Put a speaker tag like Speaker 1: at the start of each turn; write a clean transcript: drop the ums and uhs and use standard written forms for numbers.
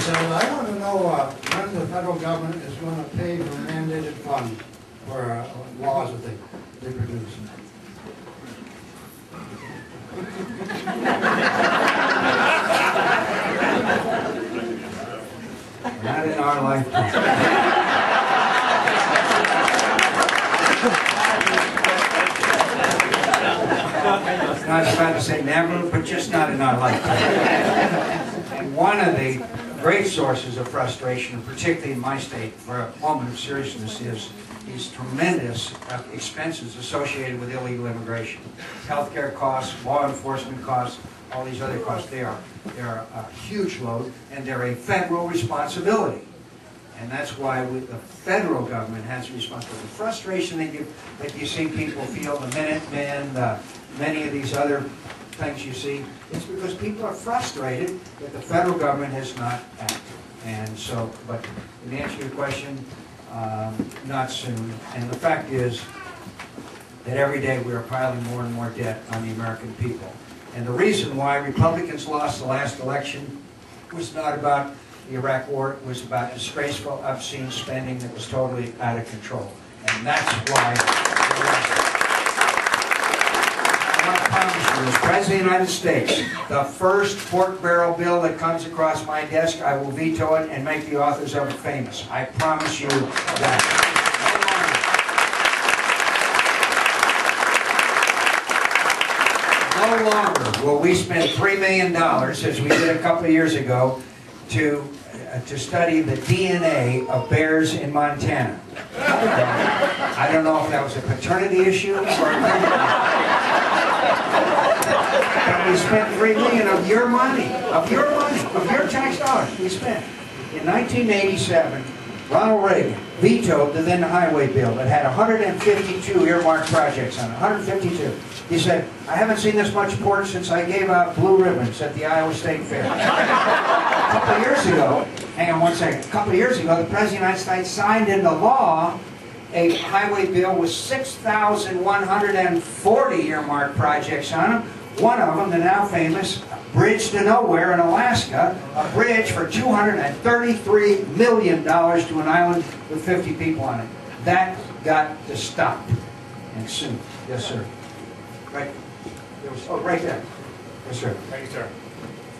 Speaker 1: says, I want to know when the federal government is going to pay for mandated funds for laws that they produce.
Speaker 2: Not in our lifetime. Not trying to say never, but just not in our lifetime. And one of the great sources of frustration, particularly in my state, for a moment of seriousness, is these tremendous expenses associated with illegal immigration. Healthcare costs, law enforcement costs, all these other costs. They're a huge load, and they're a federal responsibility. And that's why the federal government has responsibility. The frustration that you see people feel, the Minutemen, many of these other things you see, it's because people are frustrated that the federal government has not acted. And so, but in answer to your question, not soon. And the fact is that every day we are piling more and more debt on the American people. And the reason why Republicans lost the last election was not about the Iraq War, it was about disgraceful, obscene spending that was totally out of control. And that's why they lost. I want to promise you, as President of the United States, the first pork barrel bill that comes across my desk, I will veto it and make the authors of it famous. I promise you that. No longer will we spend $3 million, as we did a couple of years ago, to study the DNA of bears in Montana. I don't know if that was a paternity issue or but we spent $3 million of your money, of your tax dollars we spent. In 1987, Ronald Reagan vetoed the then highway bill that had 152 earmarked projects on it, 152. He said, I haven't seen this much pork since I gave out blue ribbons at the Iowa State Fair. A couple of years ago, hang on one second, a couple of years ago, the President of the United States signed into law a highway bill with 6,140 earmarked projects on them. One of them, the now famous Bridge to Nowhere in Alaska, a bridge for $233 million to an island with 50 people on it. That got to stop. And soon. Yes, sir. Right. There was, oh, right there. Yes, sir.
Speaker 3: Thank you, sir.